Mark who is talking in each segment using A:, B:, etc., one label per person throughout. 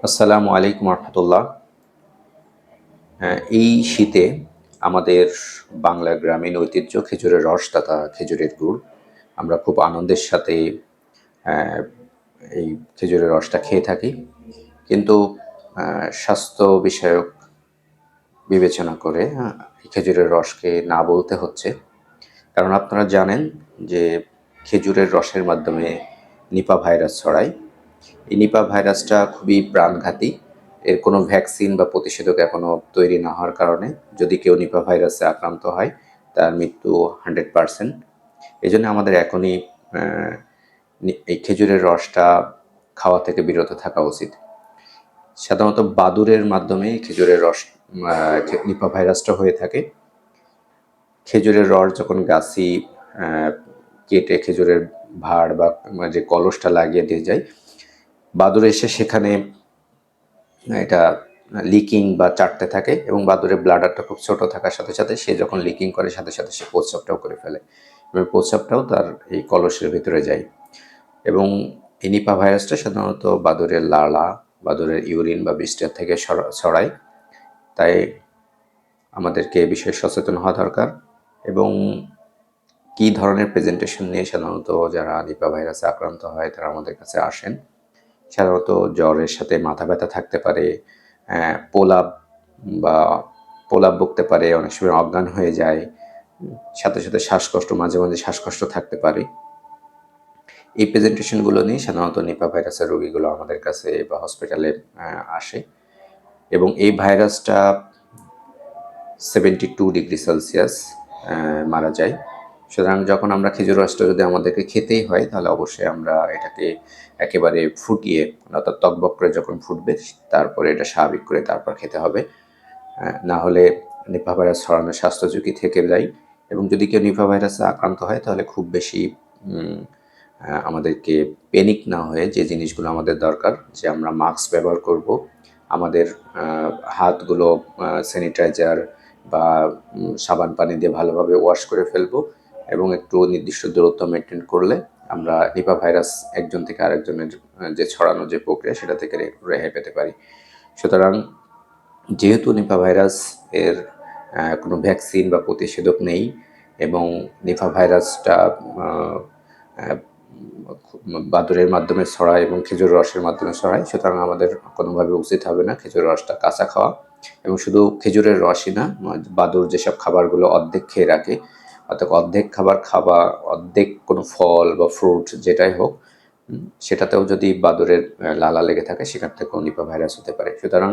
A: আসসালামু আলাইকুম রহমতুল্লাহ। এই শীতে আমাদের বাংলার গ্রামীণ ঐতিহ্য খেজুরের রস তথা খেজুরের গুড় আমরা খুব আনন্দের সাথে আহ, এই খেজুরের রসটা খেয়ে থাকি। কিন্তু স্বাস্থ্য বিষয়ক বিবেচনা করে এই খেজুরের রসকে না বলতে হচ্ছে। কারণ আপনারা জানেন যে খেজুরের রসের মাধ্যমে নিপা ভাইরাস ছড়ায়। এই নিপা ভাইরাসটা খুবই প্রাণঘাতী। এর কোনো ভ্যাকসিন বা প্রতিষেধক এখনো তৈরি না হওয়ার কারণে যদি কেউ নিপা ভাইরাসে আক্রান্ত হয় তার মৃত্যু 100%। এই জন্য আমাদের এখনই এই খেজুরের রসটা খাওয়া থেকে বিরত থাকা উচিত। সাধারণত বাদুড়ের মাধ্যমে খেজুরের রস নিপা ভাইরাসটা হয়ে থাকে। খেজুরের রস যখন গাছি কেটে খেজুরের ভাড় বা যে কলসটা লাগিয়ে দিয়ে যায়, বাদুড় এসে সেখানে এটা লিকিং বা চাটতে থাকে এবং বাদুড়ের ব্লাডারটা খুব ছোট থাকার সাথে সাথে সে যখন লিকিং করে সাথে সাথে সে প্রস্রাবটাও করে ফেলে এবং প্রস্রাবটাও তার এই কলসের ভিতরে যায়। এবং এই নিপা ভাইরাসটা সাধারণত বাদুড়ের লালা, বাদুড়ের ইউরিন বা বিষ্ঠা থেকে ছড়ায়। তাই আমাদেরকে এ বিষয়ে সচেতন হওয়া দরকার। এবং কী ধরনের প্রেজেন্টেশন নিয়ে সাধারণত যারা নিপা ভাইরাসে আক্রান্ত হয় তারা আমাদের কাছে আসেন, সাধারণত জ্বরের সাথে মাথা ব্যথা থাকতে পারে, প্রলাপ বা প্রলাপ বকতে পারে, অনেক সময় অজ্ঞান হয়ে যায়, সাথে সাথে শ্বাসকষ্ট, মাঝে মাঝে শ্বাসকষ্ট থাকতে পারে। এই প্রেজেন্টেশনগুলো নিয়ে সাধারণত নিপা ভাইরাসের রোগীগুলো আমাদের কাছে বা হসপিটালে আসে। এবং এই ভাইরাসটা 72 ডিগ্রি সেলসিয়াস মারা যায়। সুতরাং যখন আমরা খেজুর রসটা যদি আমাদেরকে খেতেই হয় তাহলে অবশ্যই আমরা এটাকে একেবারে ফুটিয়ে, অর্থাৎ টকবক করে যখন ফুটবে তারপরে এটা স্বাভাবিক করে তারপর খেতে হবে। না হলে নিপা ভাইরাস ছড়ানোর স্বাস্থ্য ঝুঁকি থেকে যায়। এবং যদি কেউ নিপা ভাইরাসে আক্রান্ত হয় তাহলে খুব বেশি আমাদেরকে প্যানিক না হয়ে যে জিনিসগুলো আমাদের দরকার, যে আমরা মাস্ক ব্যবহার করব, আমাদের হাতগুলো স্যানিটাইজার বা সাবান পানি দিয়ে ভালোভাবে ওয়াশ করে ফেলবো এবং একটু নির্দিষ্ট দূরত্ব মেনটেন করলে আমরা নিপা ভাইরাস একজন থেকে আরেকজনের যে ছড়ানো যে প্রক্রিয়া সেটা থেকে রেহাই পেতে পারি। সুতরাং যেহেতু নিপা ভাইরাস এর কোনো ভ্যাকসিন বা প্রতিষেধক নেই এবং নিপা ভাইরাসটা বাদুড়ের মাধ্যমে ছড়ায় এবং খেজুর রসের মাধ্যমে ছড়ায়, সুতরাং আমাদের কোনোভাবে উচিত হবে না খেজুর রসটা কাঁচা খাওয়া। এবং শুধু খেজুরের রসই না, বাদুড় যেসব খাবারগুলো অর্ধেক খেয়ে রাখে, অর্থাৎ অর্ধেক খাবার খাওয়া, অর্ধেক কোনো ফল বা ফ্রুট যেটাই হোক, সেটাতেও যদি বাদুড়ের লালা লেগে থাকে সেখান থেকেও নিপা ভাইরাস হতে পারে। সুতরাং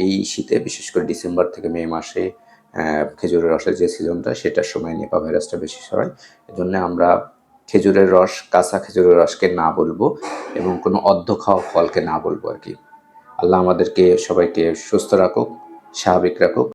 A: এই শীতে বিশেষ করে ডিসেম্বর থেকে মে মাসে খেজুরের রসের যে সিজনটা সেটার সময় নিপা ভাইরাসটা বেশি ছড়ায়। এজন্য আমরা খেজুরের রস, কাঁচা খেজুরের রসকে না বলবো এবং কোনো অর্ধ খাওয়া ফলকে না বলবো আর কি। আল্লাহ আমাদেরকে সবাইকে সুস্থ রাখুক, স্বাভাবিক রাখুক।